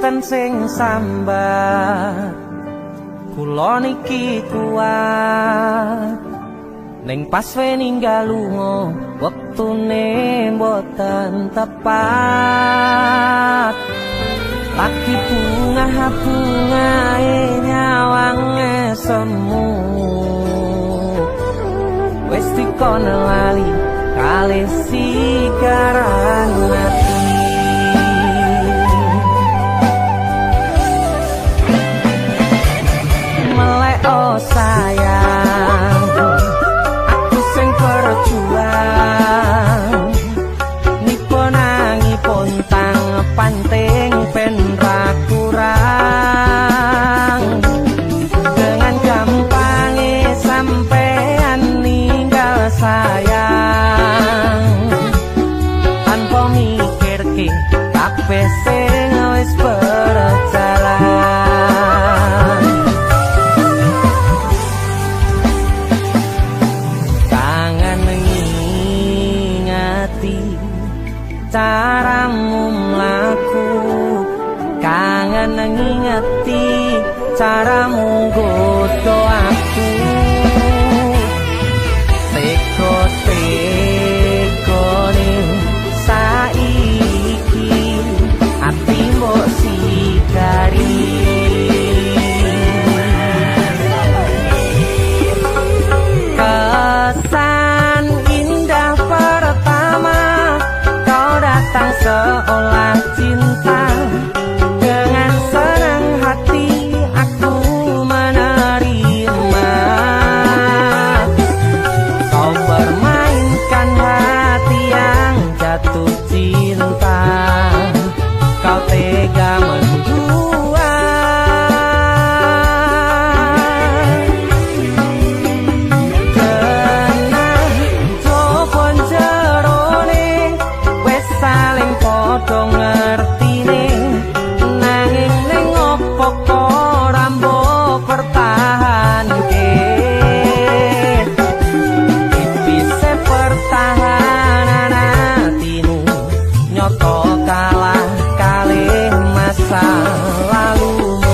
boten sing sambat kula niki kuat ning pas ninggal lunga wektune boten tepat lagi bunga-bungae nyawange semu wis dikono lali kalih sikaran ati melek oh sayang aku sing berjuang nipo nangipun tang panting ben ra kurang dengan gampangnya sampean ninggal sayang tanpa mikirke kabeh sing wis berjalan kangen ngingati caramu mlaku kangen ngingati caramu godho aku teko-tekone saiki ati mbok sikari kesan indah pertama kau datang seolah cinta dengan senang hati aku menerima kau bermainkan hati yang jatuh cinta kau tega mendua kenang jopon jerone wes saling podo ngertine nanging ning opo kok rambo pertahanke bisa pertahanan hatimu nyoto kalah kalih masa lalumu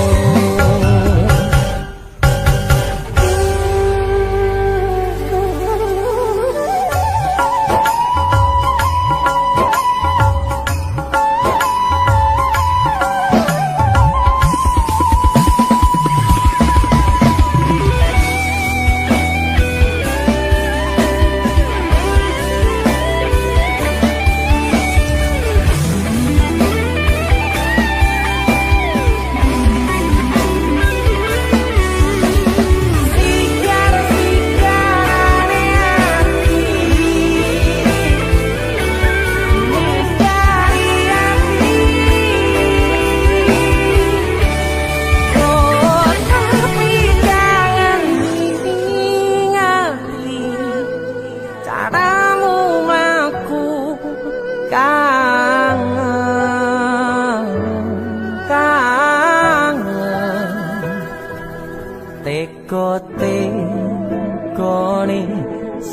teko-tekone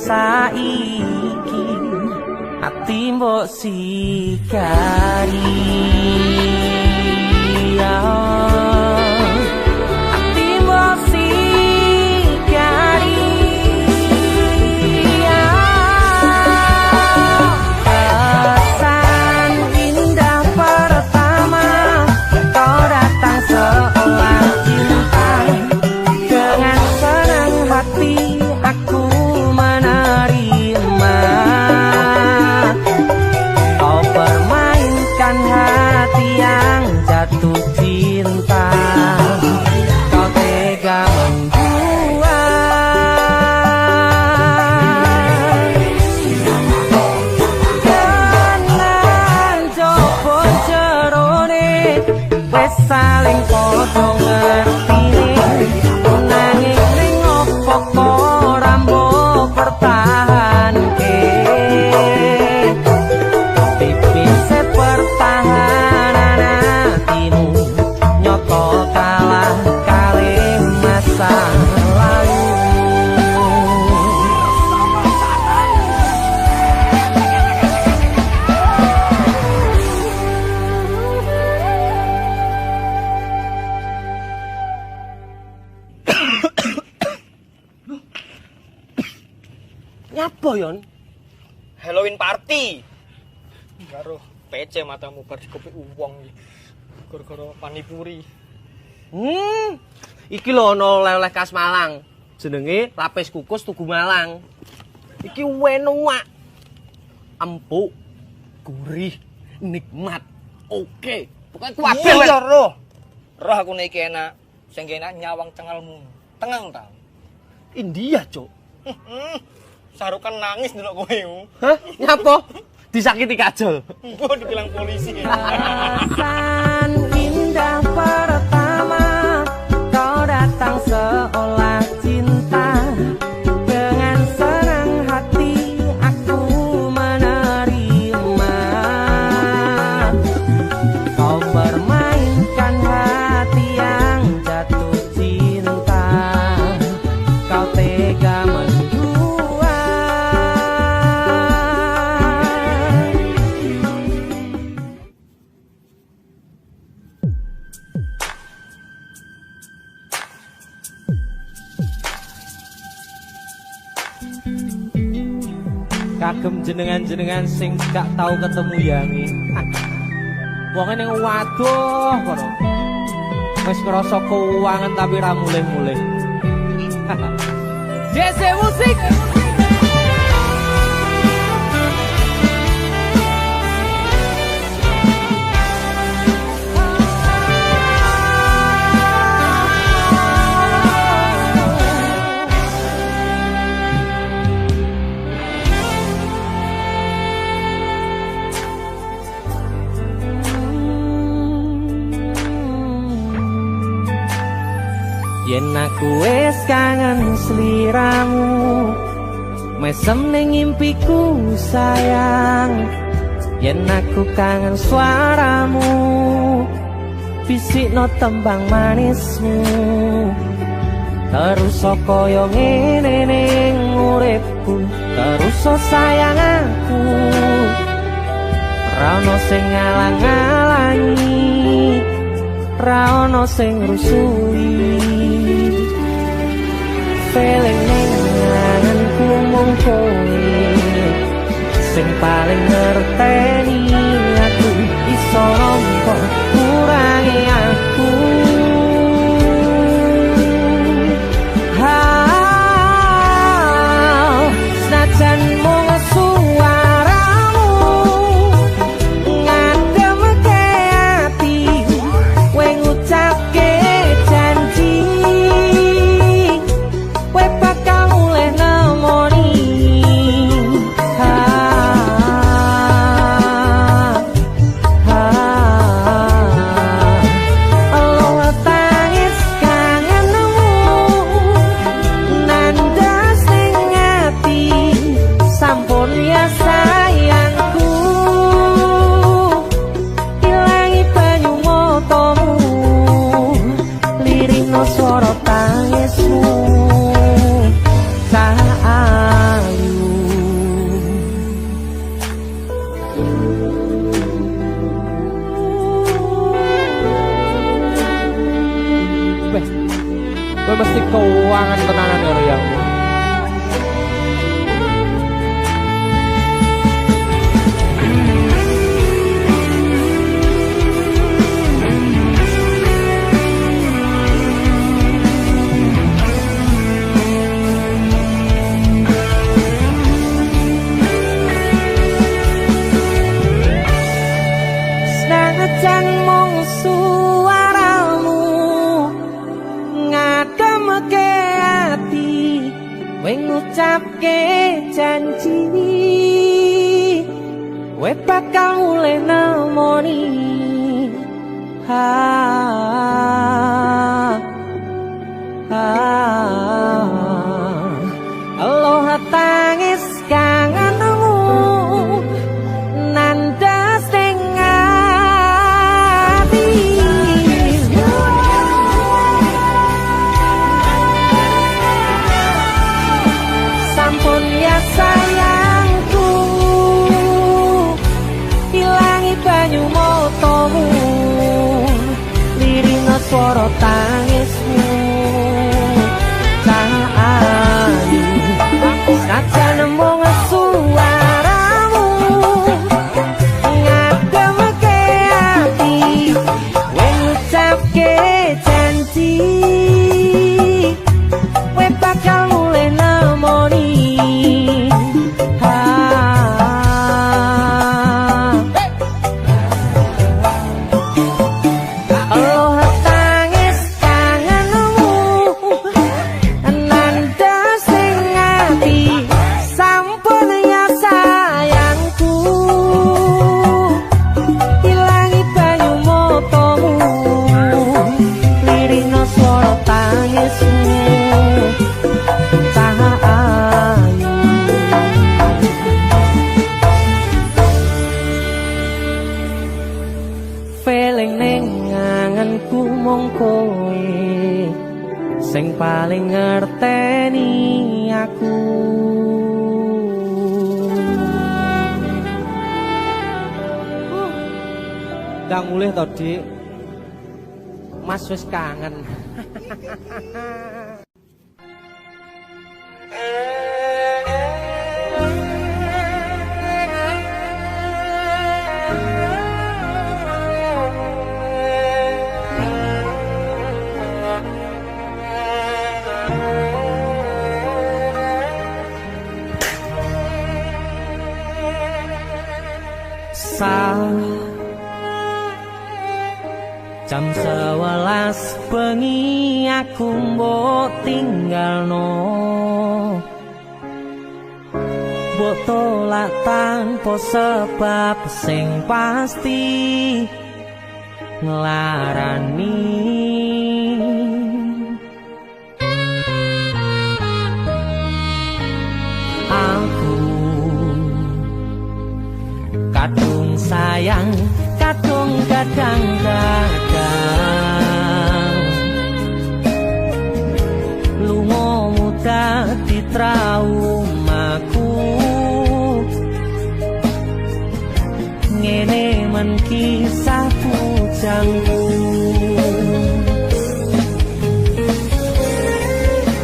saiki ati mbok sikari ati mbok sikari kesan indah pertama kau datang seolah cinta dengan senang hati aku menerima kau permainkan hati yang jatuh cinta kau tega membuat kanan jopo jerone wes saling podo ngertine nanging ning opo kok rambo pertahanke tipise pertahanan hatimu nyoto kalah kalih masa lalu apa yon? Halloween party. Karo PC matamu bar dikopi uwong iki. Gara-gara panipuri. Iki lho ana oleh-oleh khas Malang. Jenenge lapis kukus Tugu Malang. Iki enak. Empuk, gurih, nikmat. Oke. Pokoke kabeh iya roh. Roh aku nek iki enak. Sing enak nyawang cengalmu. Tengang ta. India, Cuk. Sarukan nangis ndelok kowe. Hah? Nyapa? Disakiti kajol. Engko dibilang polisi. Perasaan indah pertama kau datang seolah cinta. Dengan senang hati aku menerima. Kau permainkan hati yang jatuh cinta. Kau tega mendua. Kagem jenengan-jenengan sing gak tau ketemu yangi. Wong ning waduh kono. Wis ngrasa keuangan tapi ra mulih-mulih. JC Musik. Yen aku wis kangen sliramu, mesem ning impiku sayang. Yen aku kangen suaramu, bisikno tembang manismu. Terus kaya ngene ning uripku, terus sayang aku. Ra ono sing ngalang-alangi, ra ono sing rusui. Feeling ning ngangenku mung kowe sing paling ngerteni aku. Iso kok kurangi aku. Senajan mung suaramu ngademke ati, kowe ngucapke janji kowe bakal mulih nemoni. Allah tangis kangenmu nandas ning ati, sampun ya sayangku. Ilangi banyu matamu, lirino swara tangismu. Ayu kowe mesti keuangan tenanan karo yang senajan mung suaramu ngademke ati, kowe ngucapke janji kowe bakal mulih nemoni. Allah tangis kangenmu nandas ning ati. Sampun ya sayangku, ilangi banyu matamu, lirino swara tangismu. Ayu, senajan mung sing paling ngerteni aku. Ndang mulih to, Dik. Mas wis kangen. Jam 11 bengi aku mbok tinggalno, mbok tolak tanpa sebab sing pasti nglarani. Aku kadung sayang, kadung kadang-kadang lungomu dadi traumaku. Ngene men kisah bujangku,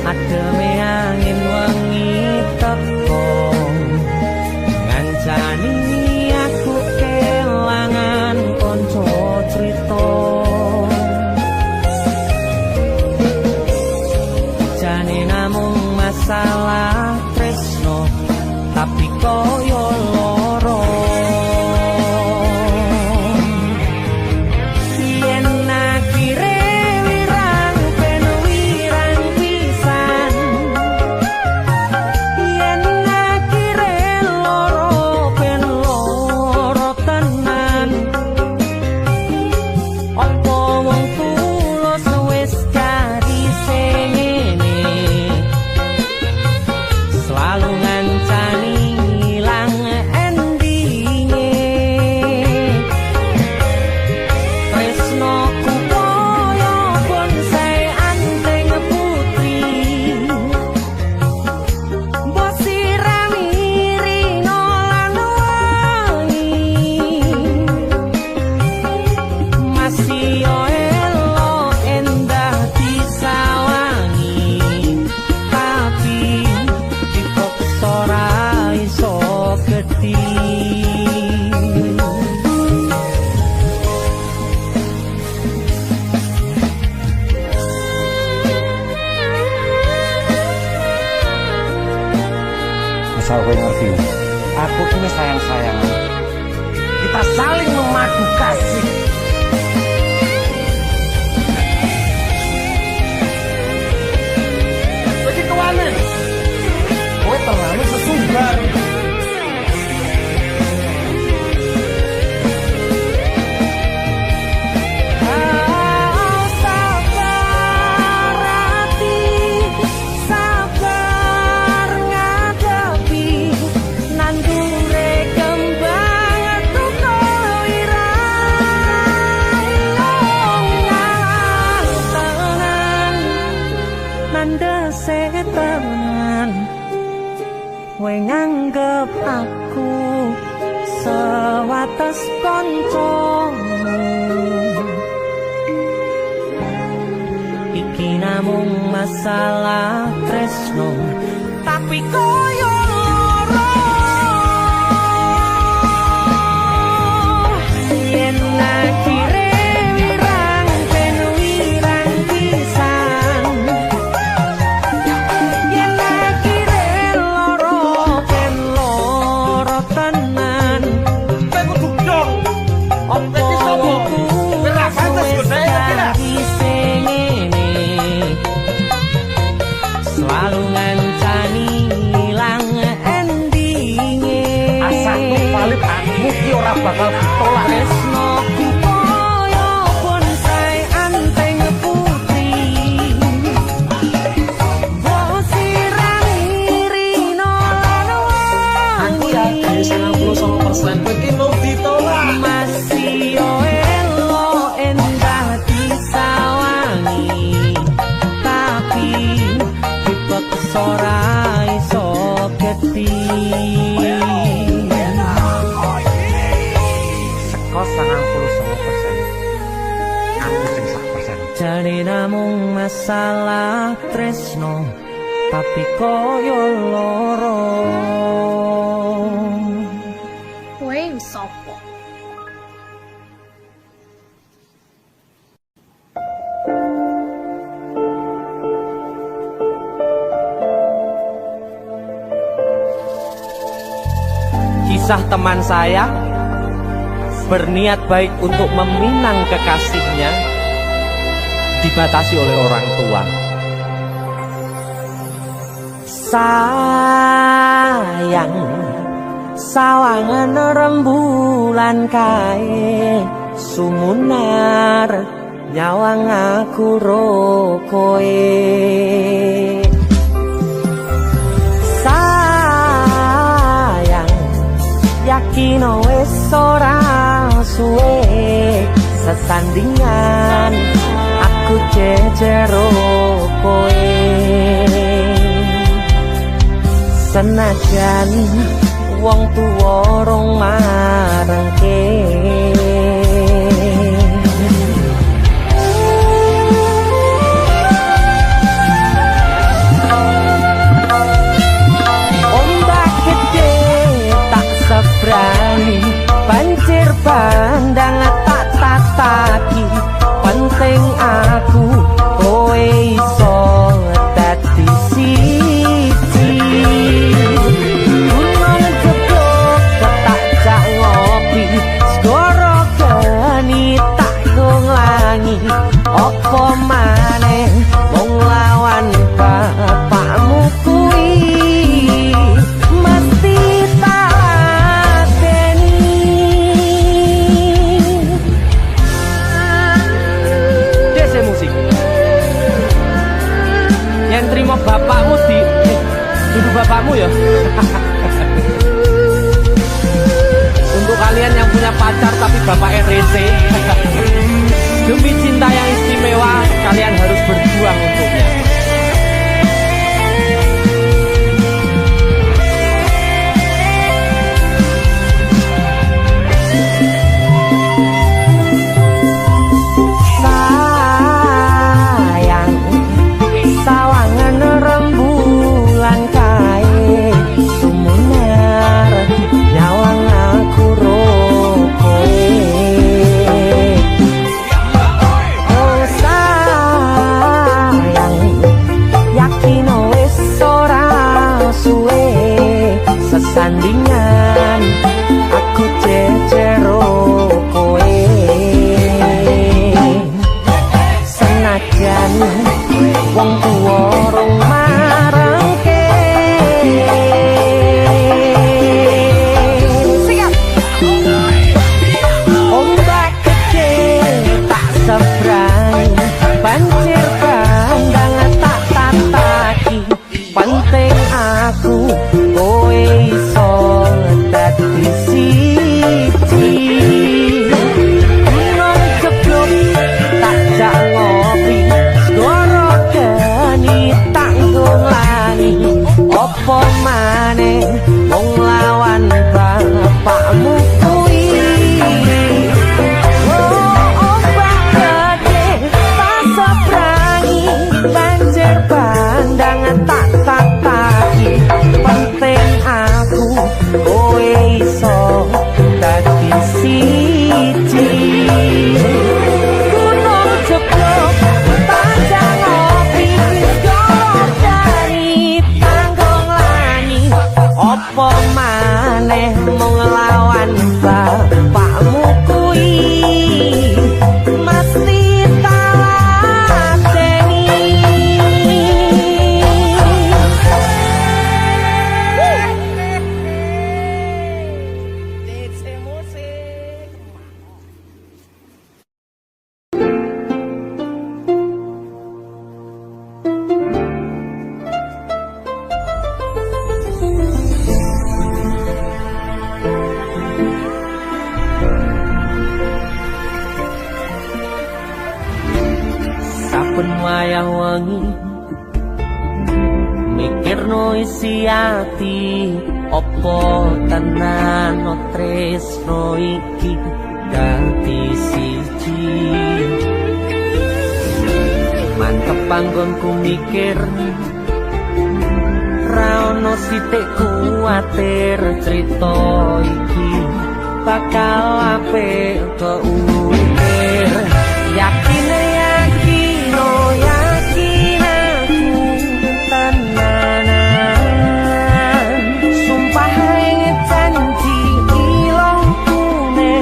ademe angin wengi teko ngancani aku kelangan konco crita. Jane namung masalah tresno tapi koyo loro. Yen akhire wirang ben wirang pisan, yen akhire loro ben loro tenan. Apa wong tulus wis kari sing ngene, selalu ngancani ilang endinge. Tresnoku koyo bonsai anteng putri, mbok sirami rino lan wangi. Masih yo elok endah disawangi, tapi dipaksa ora iso gedhi. Asal kowe ngerti, aku ini sayang-sayangan. Kita saling memadu kasih. Pergi ke mana? Kowe terlalu sesumbar. Sabar hati, sabar ngadepi nandure kembang tuko irang tenan, nandese tenan. Kowe nganggep aku sewates koncomu, iki namung masalah tresno tapi koyo loro. Yen akhire wirang ben wirang pisan, yen akhire loro ben loro tenan. Kowe kudu dong. Apa Kowe ra pantes wis godhek iki lah. dadi sing ngene, selalu ngancani ilang endinge. Asakku valid aku ki ora bakal ditolak. Tresnoku koyo bonsai anteng putri, mbok sirami rino lan Aku yakin wangi. 99% kowe ki mau ditolak. Masih yo elok endah disawangi, tapi namung masalah tresno tapi koyo loro. Kowe sapa? Kisah teman saya berniat baik untuk meminang kekasihnya dibatasi oleh orang tua. Sayang, sawangan rembulan kae sumunar nyawang aku rokoe. Yakin wis ora suwe sesandingan aku jejero kowe. Senajan wong tuwa rong marengke sebrani pancir pandang tak tataki penting aku kowe iso dadi siji gunung gedhok tak jak ngopi segara geni tak nglangi apa maneh wong lawan bapakmu kuwi mesti yang terima bapakmu duduk bapakmu ya. Untuk kalian yang punya pacar tapi bapaknya rese, demi cinta yang istimewa kalian harus berjuang untuknya. Sandingan aku jejero kowe senajan wong tuwa rong marengke. Ombak gede tak sebrani banjir bandang tak tataki penting aku kowe iso dadi siji gunung jeblok tak jak ngopi segara geni tak nglangi apa maneh wong lawan bapakmu kuwi. Ombak gede tak sebrani banjir bandang tak tataki penting aku kowe iso dadi siji gunung jeblok tak ngopi dari tanggung lani apa maneh mung lawan bapakmu kuwi mesti saben wayah wengi mikirno isi ati opo tenan tresno iki dadi siji mantep panggonku mikir ra ono sithik kuwatir crita iki bakal apik keukir yakin yakin oh yakin aku tenanan sumpah ing janji ilongku ne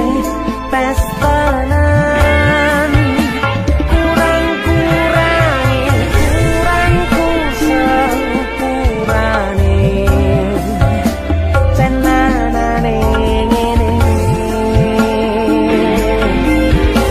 pestanan kurangku sepurane tenanane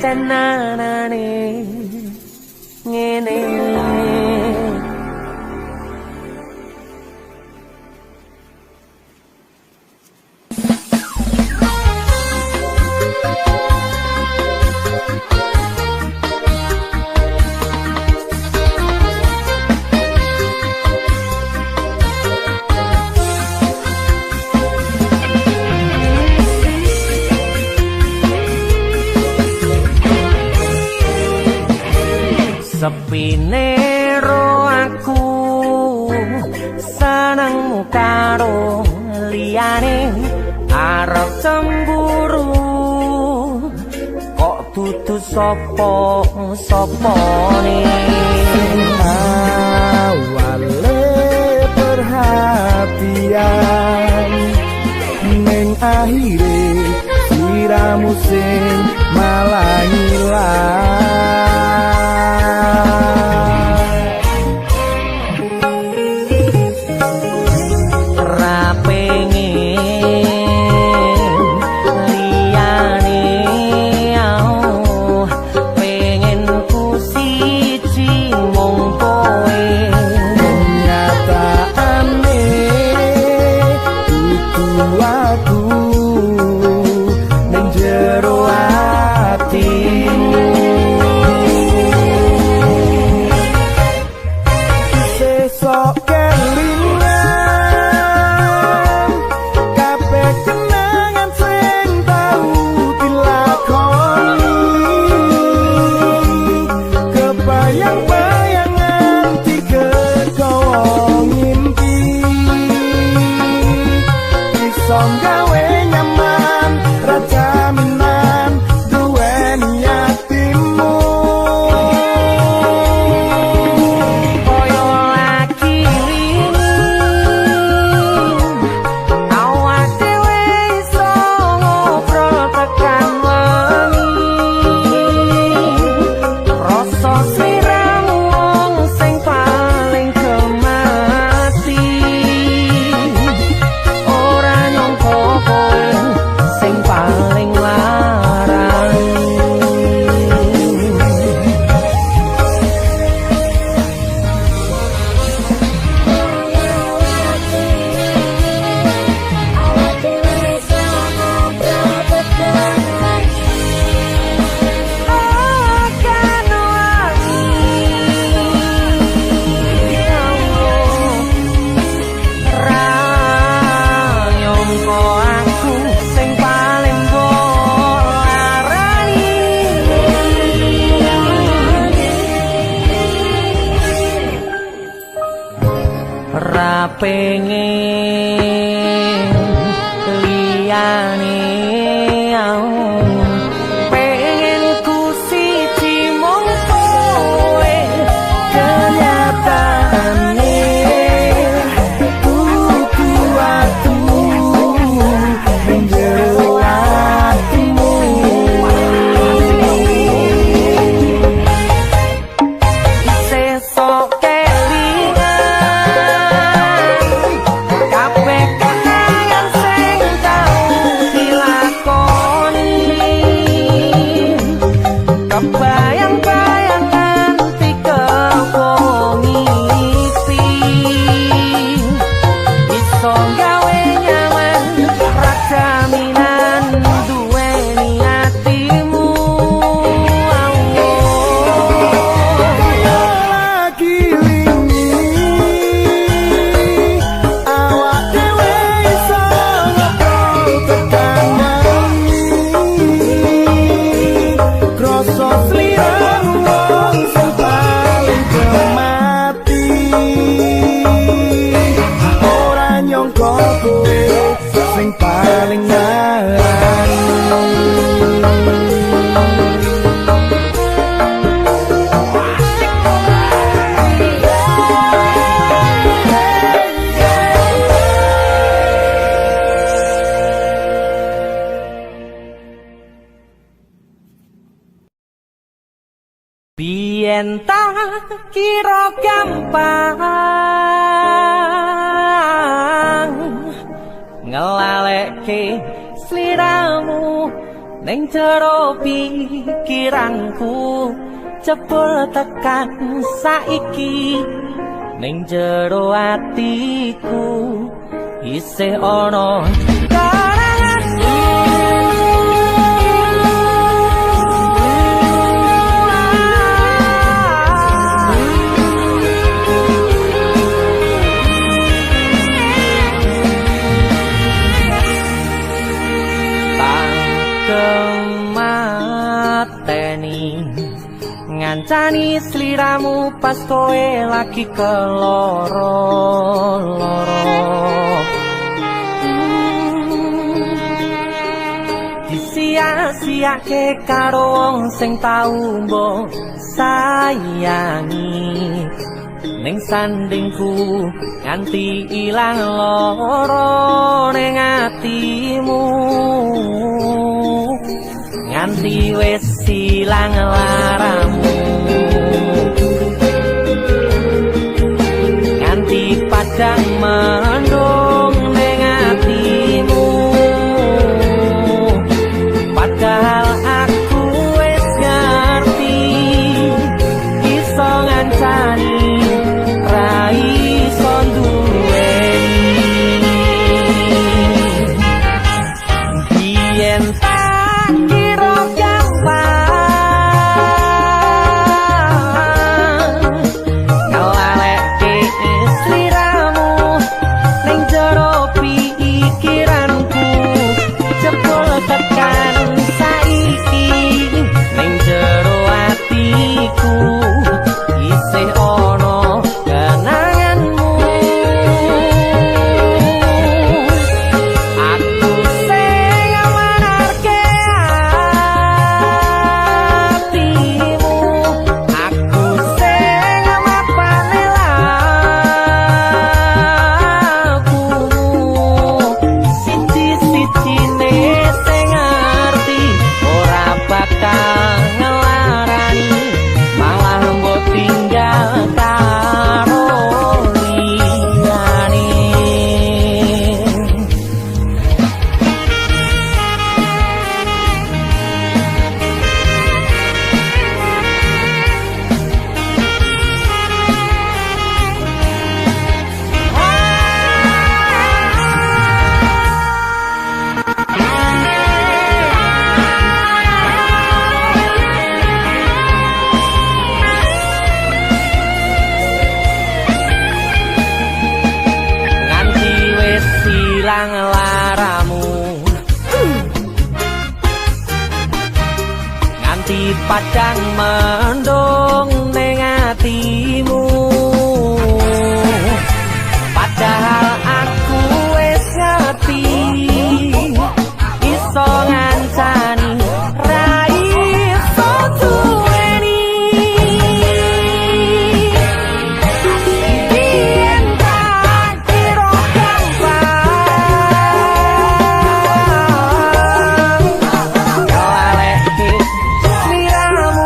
tenanane ngene. Sepine ro aku seneng karo liyane arep cemburu kok dudu sapa-sapane awale perhatian ning akhire siramu sing pengen liyane pengen ku siji mung kowe kenyataane kudu aku menjero atimu sesok bayang-bayang nganti kepongi isi iso gawe nyaman rajaminan duweni atimu kaya lagi wingi awak dhewe iso ngobrol tekan krasa sing paling ngarang biyen tak kira gampang ngelalekke sliramu ning jero pikiranku jebul tekan saiki ning jero atiku isih ana kemateni ngancani sliramu pas kowe lagi keloro-loro disia-siake karo wong sing tau mbok sayangi ning sandingku nganti ilang loro ning atimu nganti wis silang laramu nganti padang mendung ning atimu padahal aku wis ngerti iso ngancani ra iso duweni yen tak kira gampang ngelalekke sliramu ning jero pikiranku jebul tekan saiki ning jero atiku isih ono kenanganmu aku sing manarke atimu aku sing mapane lakumu siji-sijine sing ngerti ora bakal ngelarani malah mbok tinggal karo liyane nganti wis silang laramu nganti padang mendung ning atimu padahal aku wis ngerti iso ngancani ra iso duweni yen tak kira gampang ngelalekke sliramu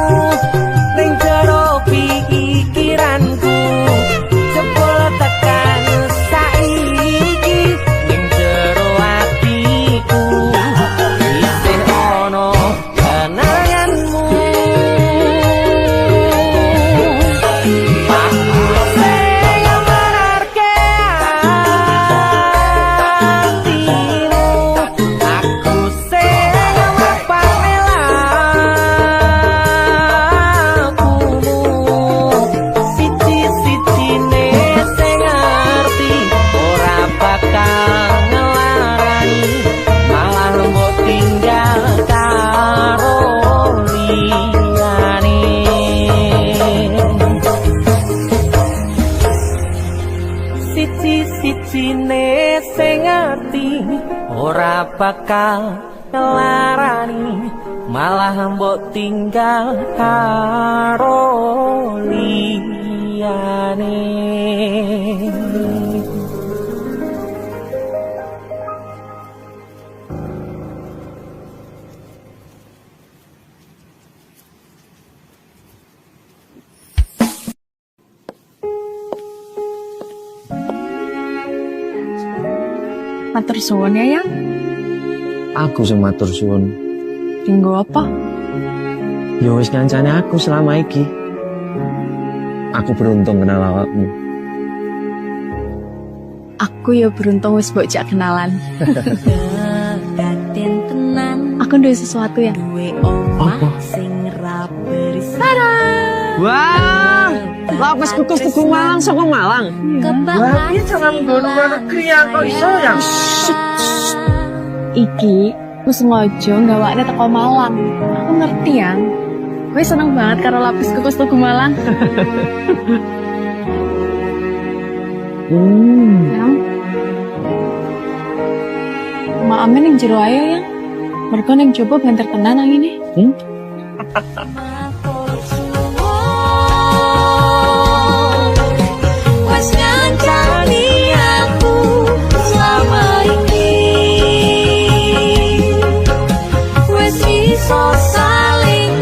ning jero pikiranku jebul tekan saiki ning jero atiku isih ono kenanganmu aku sing manarke atimu aku sing mapane lakumu siji-sijine sing ngerti ora bakal ngelarani malah mbok tinggal karo liyane siji-sijine sing ngerti ora bakal ngelarani malah mbok tinggal karo liyane. Matur suwun ya, Yang. Aku sing matur suwun. Dinggo apa? Ya wis ngancani aku selama iki. Aku beruntung kenal awakmu. Aku ya beruntung wis mbok jak kenalan. Aku duwe sesuatu ya. Apa? Wah, lapis kukus tuku Malang saka Malang. Wah, ini jangan nggono negeri ya kok iso ya. Iki aku sengaja gawakne teko Malang. Aku ngerti ya. Gue seneng banget karo lapis kukus tuku Malang. Yang maame ning jero ayo yang. Mergo ning jowo banter tenan angine. Wes ngancani aku selama ini, wes iso saling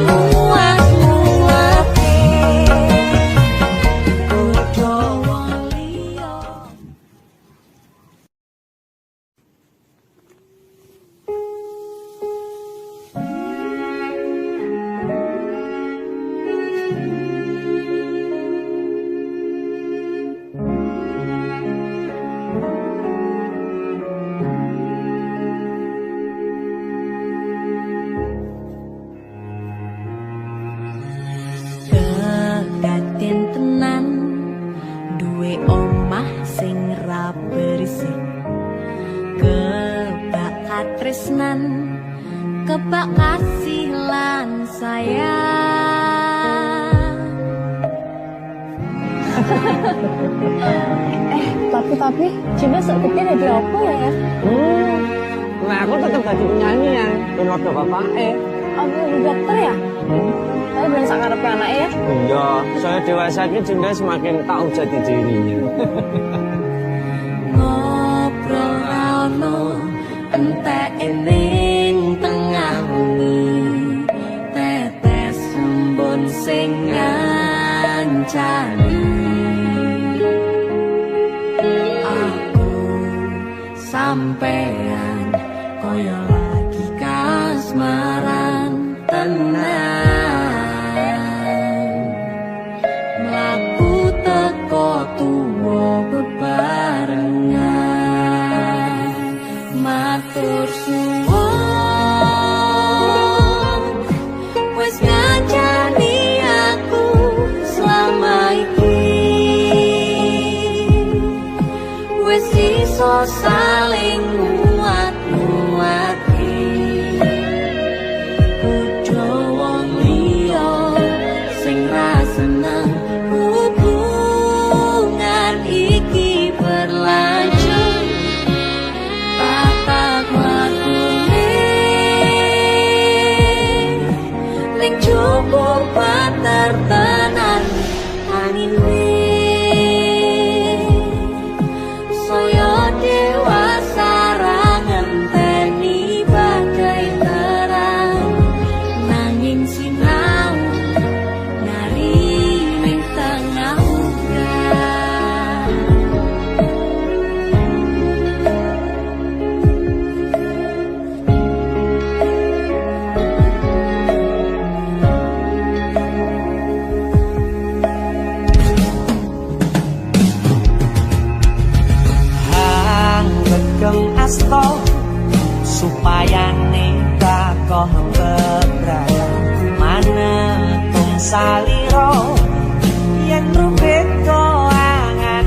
ora berisik kebak katresnan kebak kasih lan sayang. Tapi Cinta seketika jadi apa ya? Nah aku tetap jadi penyanyi ya. Dan waktu bapak Aku jadi dokter ya? Tapi bilang sakarepnya anaknya ya? Iya, saya dewasa ini Cinta semakin tahu jati dirinya. Ngobrol rano entek ening tengah wengi tetes embun sing ngancani aku sampean koyo lagi kasmaran tenan mlaku teko tuwa bebarengan matur suwun wis ngancani aku selama iki wis iso saling nguat-nguati ujo wong liya sing ra seneng hubungan iki berlanjut tatak lakune ning cukup patertenan anine saya dewasa ra ngenteni badai terang nanging sinau nari ning tengah udan. Anggegem asto supaya nika koh bebraya manetung saliro yen rubet koangan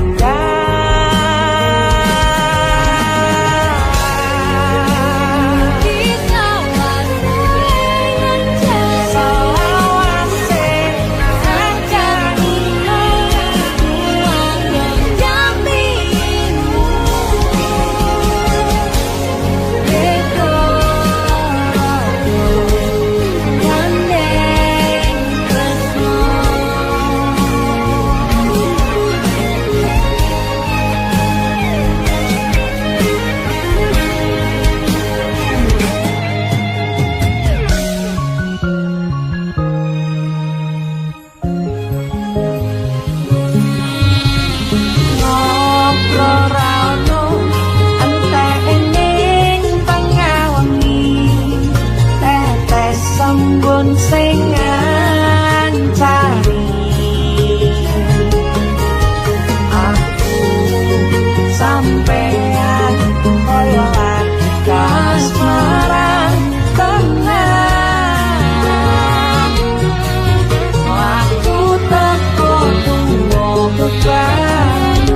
sing ngancani aku sampean koyo lagi kasmaran tenan aku teko tuwa bebarengan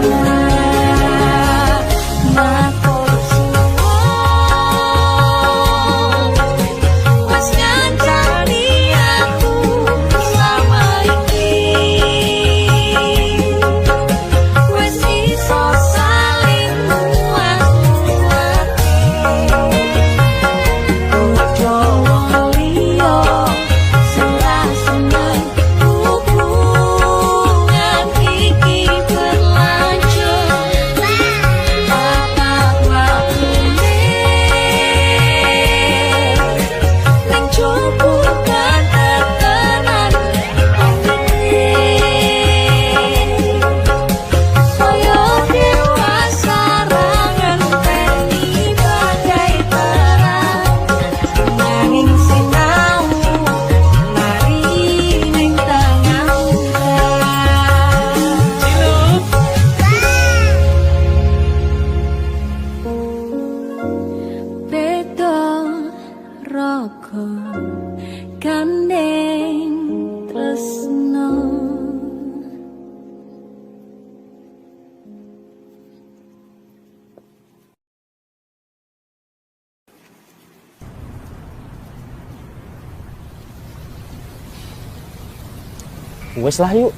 Wes lah yuk.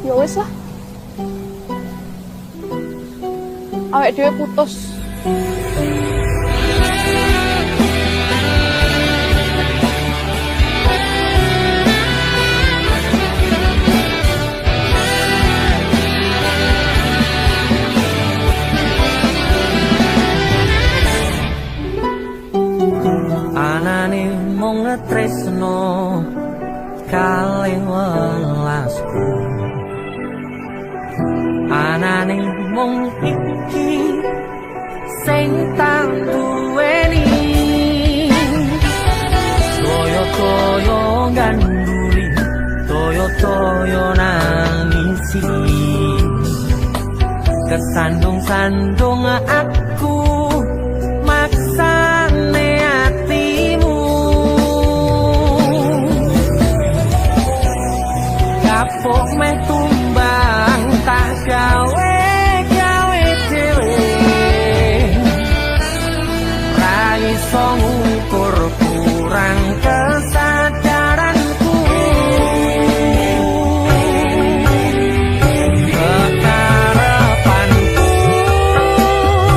Ya wis lah. Awake dhewe putus. Anane mung tresno kalih welasku, anane mung iki sing tak duweni, toyo-toyo ganduli, toyo-toyo nangisi, kesandung-sandung aku maksane hatimu, kapok meh tumbang tak gawe dhewe, ra iso ngukur kurang kesadaranku, kekarepanku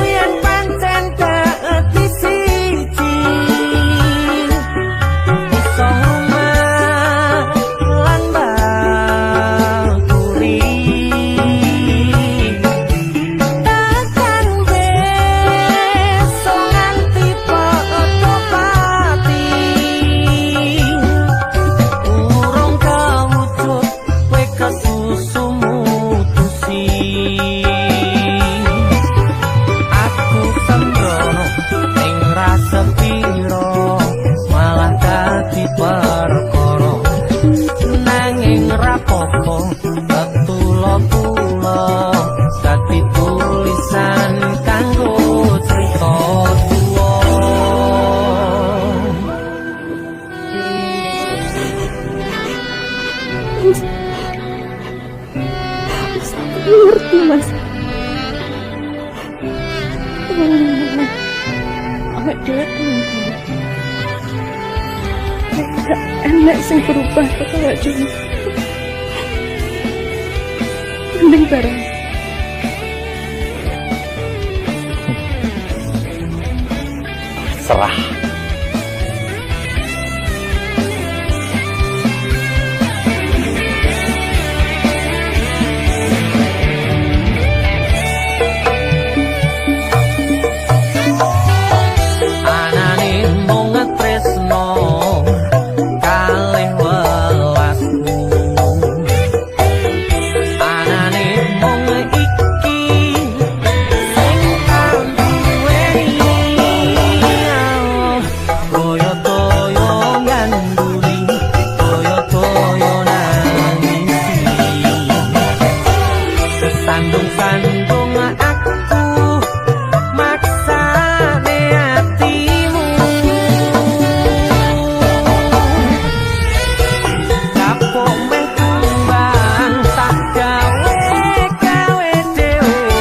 yen pancen keeti siji, iso lan bakuri, takkan besok nganti padha pati, urung kawujud kowe kesusu mutusi, aku sembrono ning rasa piro malah dadi perkara, nanging rapopo betulo-tulo dadi tulisan kanggo cerita tuwa. Ngerti mas. Awake dhewe tenang. Gak enak sing berubah kok awake dhewe. Mending bareng. Serah. Anane mung tresno kalih welasku, anane mung iki sing tak duweni, toyo-toyo ganduli, toyo-toyo nangisi, kesandung-sandung aku maksane hatimu, kapok meh tumbang tak gawe dhewe,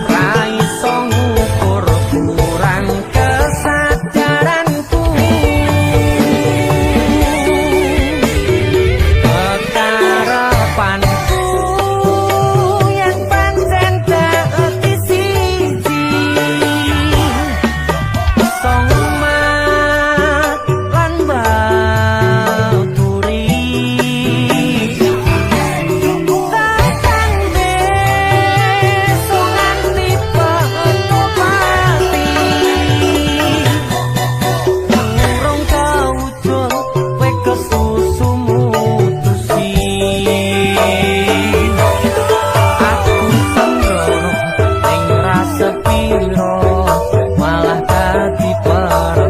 ra iso ngukur kurang kesadaranku, kekarepanku yen pancen keeti siji, iso ngumat lan bakuri, takkan besok nganti padha pati, urung kawujud kowe kesusu mutusi, aku sembrono ning rasa piro malah dadi perkara,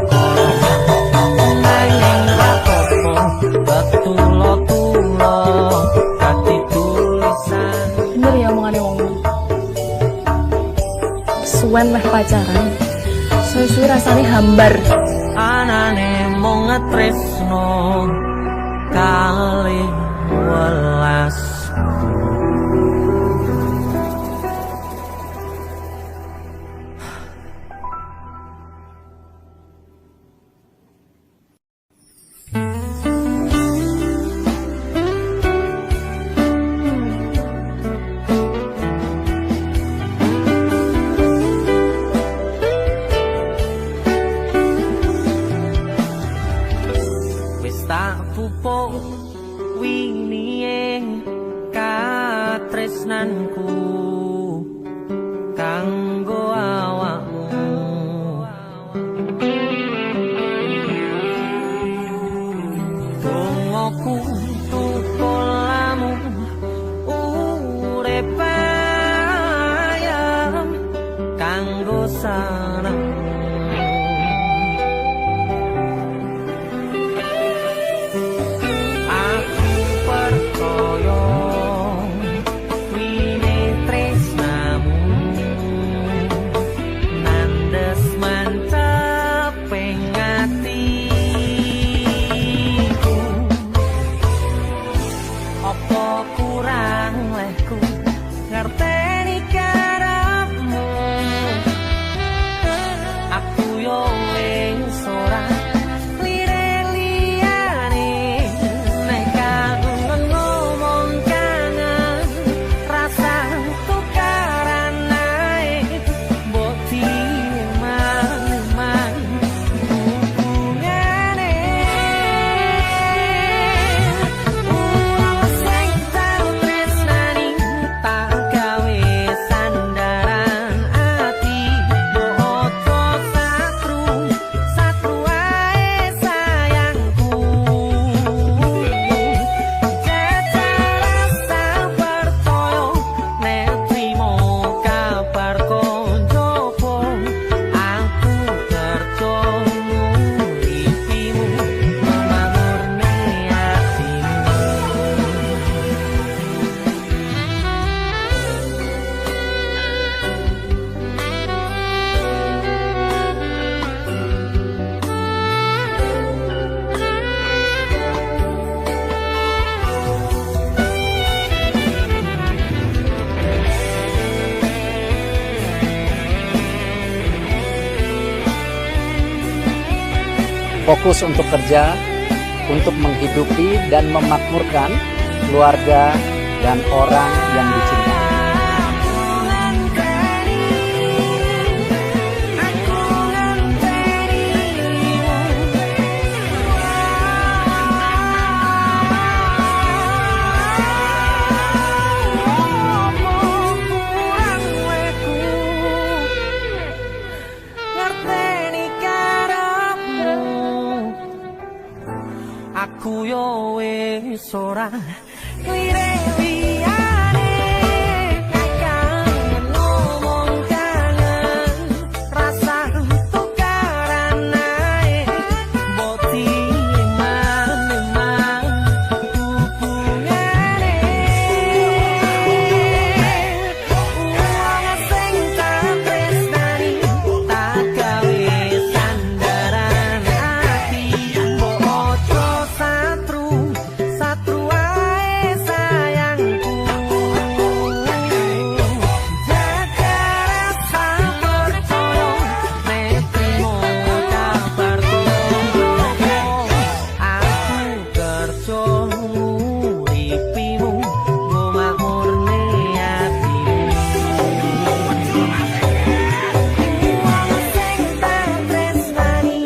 nanging rapopo betulo-tulo dadi tulisan. Bener ya omongane wong. Suwen meh pacaran. Suwe-suwe rasane hambar. Anane mung tresno kalih welasku. tresnanku kanggo awakmu. Dongoku tukulamu urip ayam kanggo seneng. Fokus untuk kerja, untuk menghidupi dan memakmurkan keluarga dan orang yang dicintai. Aku yo wis ora lirik liyane, kangen ngomong kangen, rasa tukaran ae, mbok timan-timan hubungane. Wong sing tak tresnani tak gawe sandaran ati, mbok ojo satru ae sayangku. Jaga rasa percaya nek trimo kabar koncoku. Aku kerja nguripimu nggo makmurne atimu. Wong sing tak tresnani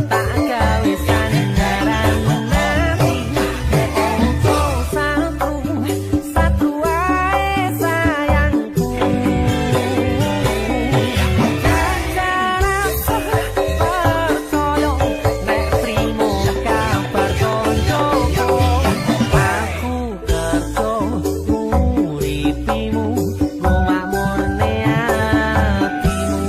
tak gawe sandaran ati, ojo satru ae sayangku. Jaga rasa percaya nek trimo kabar koncoku. Aku kerja nguripimu nggo makmurne atimu.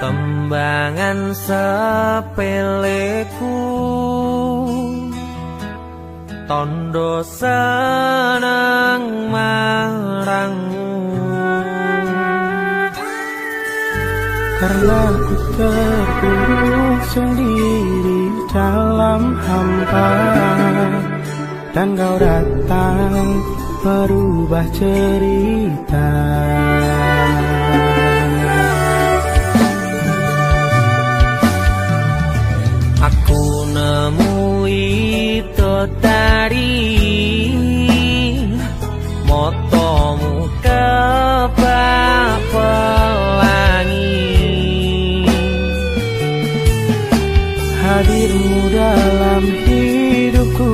Tembangan sepeleku tondo seneng marangmu, karena ku terpuruk sendiri dalam hampa, dan kau datang merubah cerita. Aku nemui tadi motomu kebak pelangi, hadirmu dalam hidupku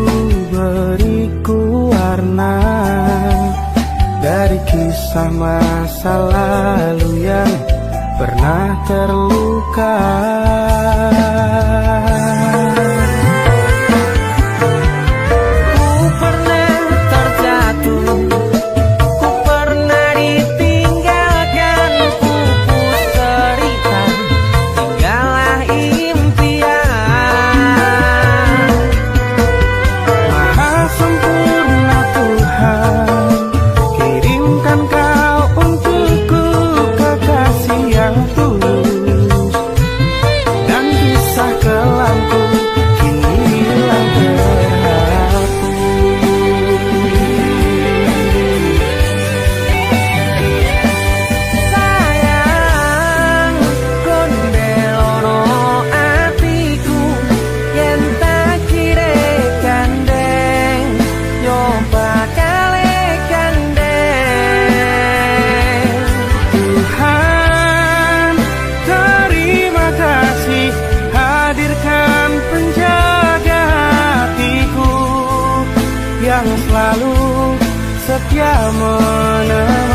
beriku warna dari kisah masa lalu yang pernah terluka. Setia menemaniku.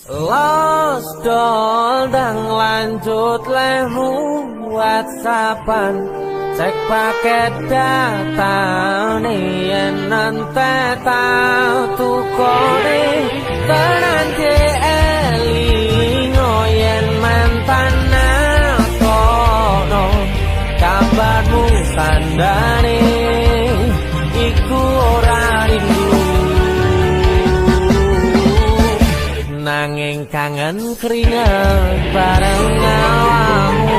Los doldang lanjut lemu WhatsAppan, cek paket data nih yen nante tau tukone tenan ke elingo yen mantan kono kabarmu tandane iku ora rindu. Nanging kangen keringet bareng awamu.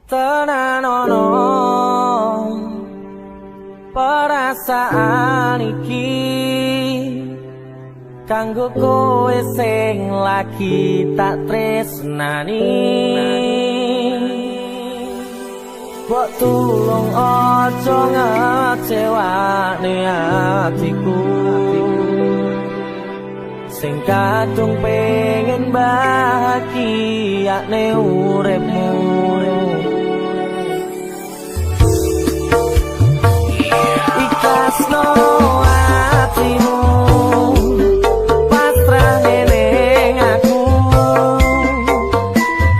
Tenanono perasaan iki kanggo kowe sing lagi tak tresnani. Mbok tulung aja ngecewani hatiku sing kadung pengen bahagia ne uripmu. Ikhlasno hatimu pasrah ning aku,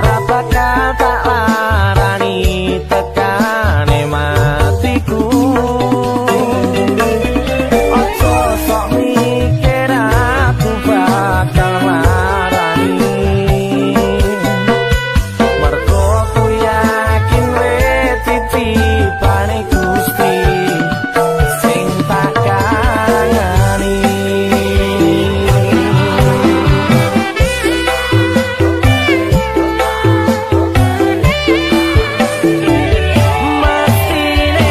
ra bakal tak larani tekane matiku. Ojo sok mikir aku bakal larani, mergo ku yakin wis titipane Gusti sing tak kangeni. Mestine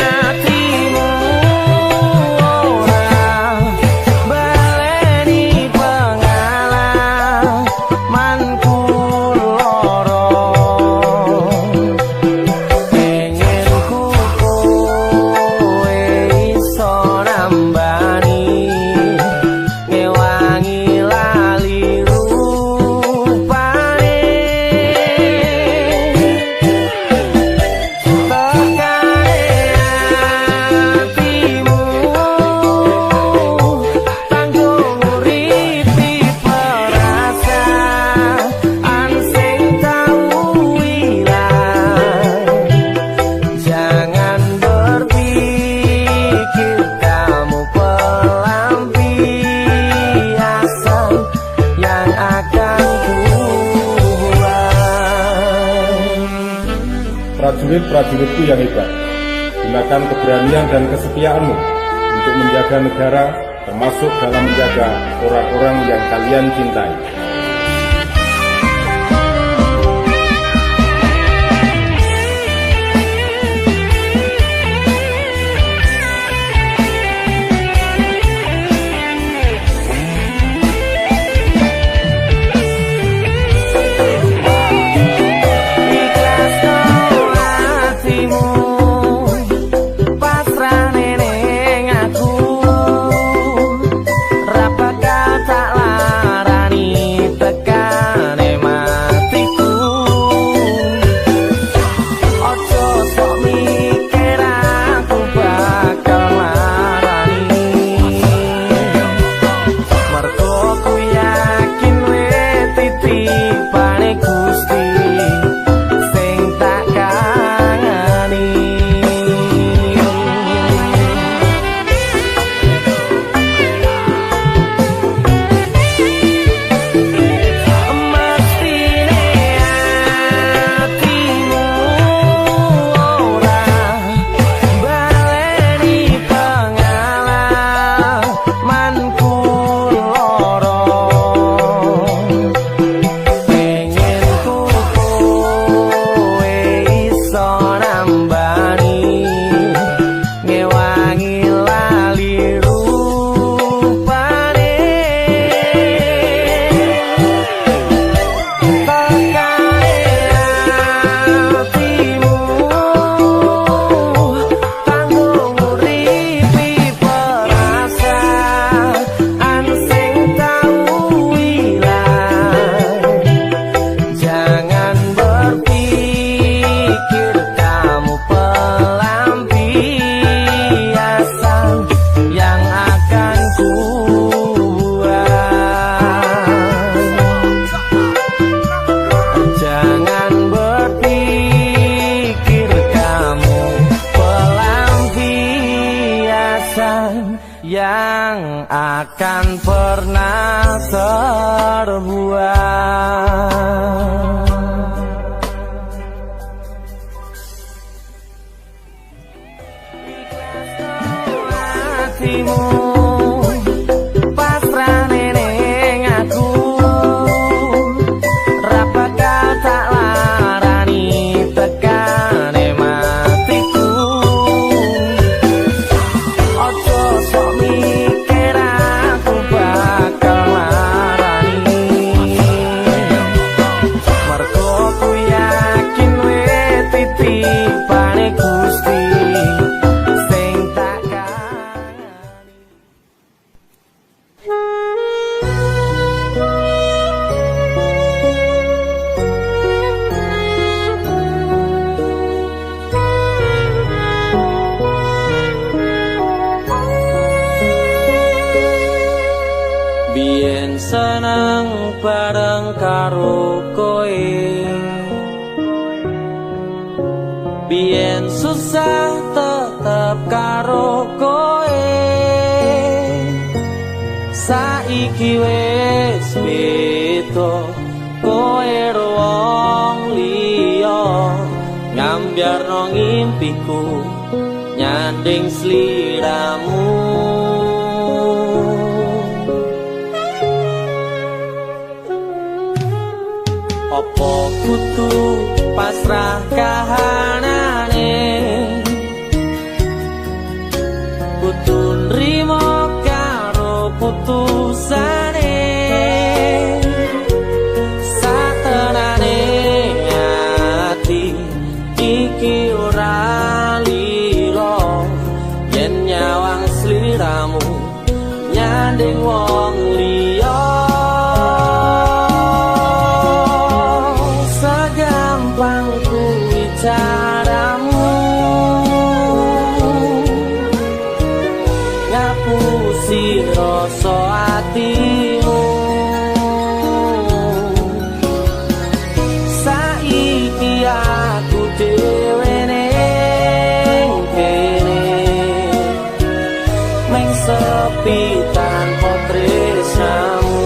hatimu ora baleni pengalamanku loro, pengen ku kowe iso nambani ngewangi lali rupane. Tekane hatimu tanggung uripi perasaan sing tau ilang. Jangan berpikir kamu pelampiasan yang akan kubuang. Prajurit-prajuritku yang hebat, gunakan keberanian dan kesetiaanmu untuk menjaga negara, termasuk dalam menjaga orang-orang yang kalian cintai. Ikhlasno hatimu pasrah ning aku, ra bakal tak larani tekane matiku. Ojo sok mikir aku bakal larani, mergo ku yakin wis titipane Gusti sing tak kangeni. Mestine hatimu ora baleni pengalamanku loro, pengen ku kowe iso nambani ngewangi lali rupane. Tekane hatimu tanggung uripi perasaan sing tau ilang. Jangan berpikir kamu pelampiasan yang akan kubuang. Jangan berpikir kamu pelampiasan yang akan pernah terbuang. Hatimu pasrah ning aku, sayang karo koe, biyen susah tetep karo koe, saiki wis beda, koe wong liya, ngambyarno ngimpiku nyanding sliramu. Apa kudu pasrah kahanane, kudu nrimo karo putusane, satenane ati iki ora lilo, yen nyawang sliramu nyanding wong liya. Caramu ngapusi rasa atimu, saiki aku dhewe ning kene, mung sepi tanpa tresnamu.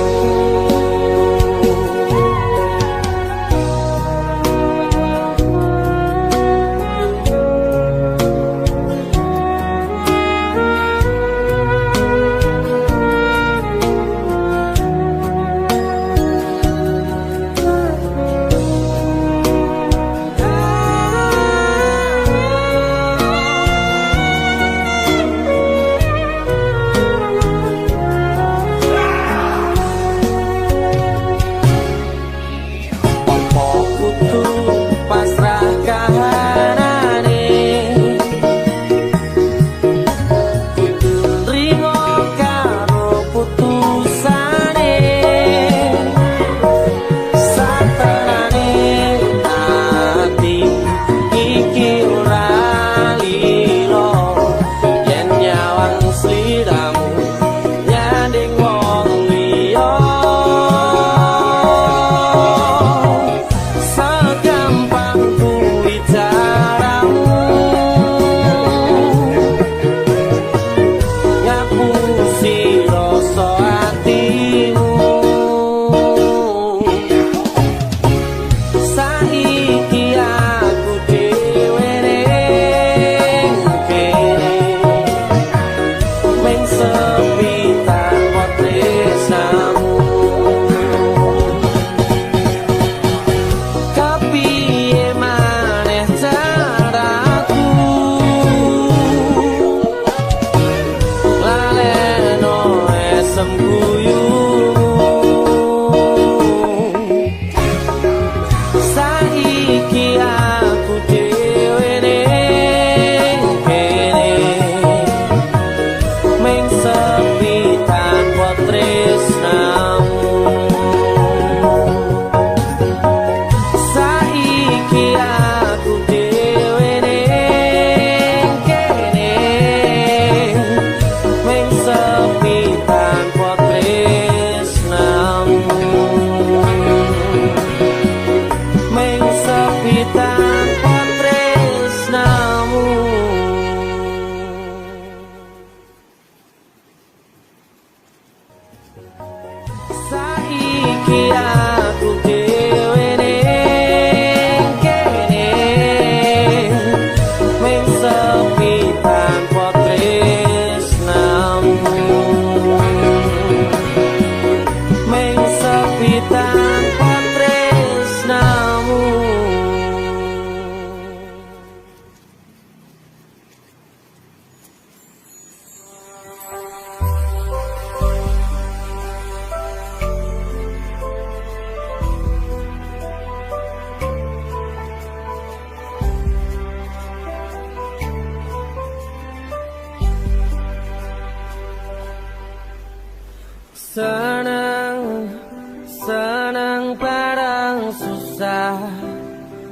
Senang, senang bareng susah,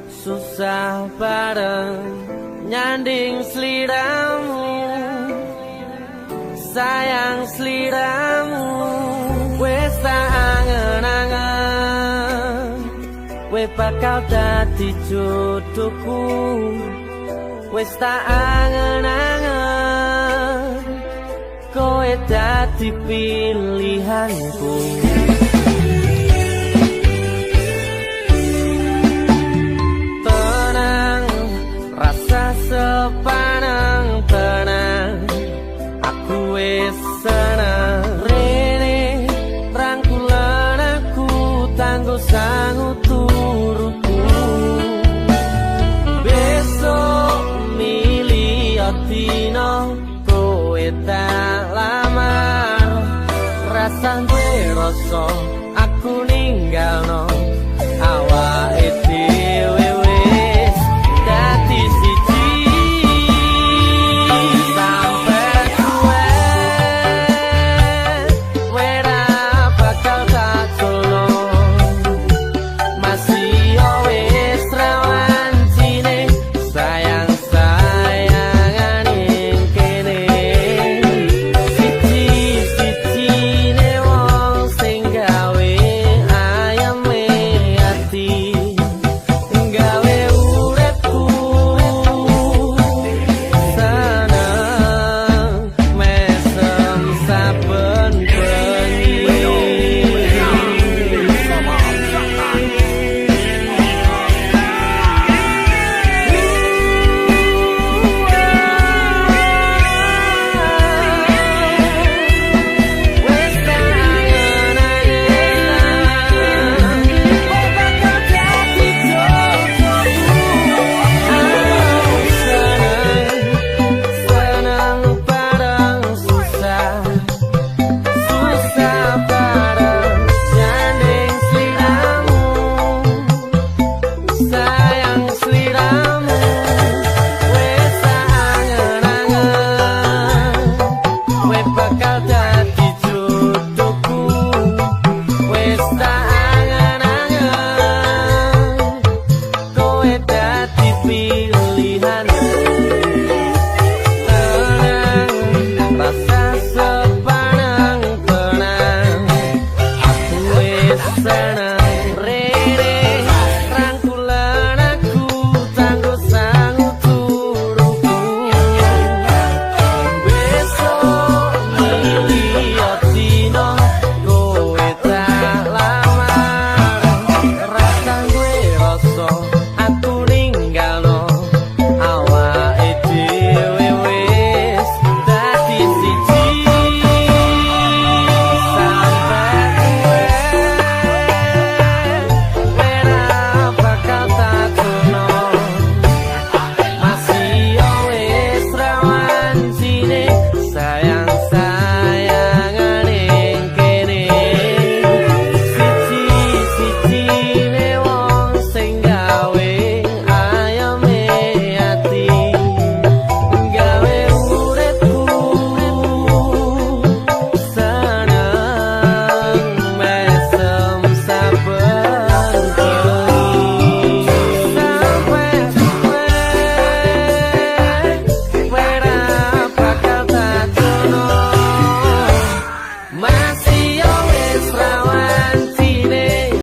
susah bareng nyanding sliramu, sayang sliramu wes tak angen-angen. kowe bakal dadi jodohku. Wis tak angen-angen, kowe dadi pilihanku. Tenang, rasa sepanang tenang, aku wis seneng. Rene rangkulan aku tanggo sangu turuku. Besok milih dino kowe tak lamar, rasane rasa aku ninggalno awake dhewe wis dadi siji. Sampai kowe ora bakal tak tolno, masih wis rawan cine sayang sayangan ing kene. Siji-sijine wong sing gawe ayame ati, gawe uripku seneng mesem saben bengi. Wis tak angen-angen, kowe bakal dadi jodohku. Seneng bareng susah, susah bareng janding sliramu, sayang sliramu. Wis tak angen-angen, kowe bakal dadi jodohku. Wis tak angen-angen, kowe dadi pilihanku. Tenang, rasa sepanang tenang, aku wis seneng. Rene rangkulan aku tanggo sangu turuku. Besok milih dino kowe tak lamar, rasane rasa aku ninggalno awake dhewe wis dadi siji. Sampai kowe ora bakal tak tolno, masih wis rawan cine sayang sayangan ing kene. Siji-sijine wong sing gawe ayame ati, gawe uripku seneng mesem saben bengi. Sampai kowe ora bakal tak tolno,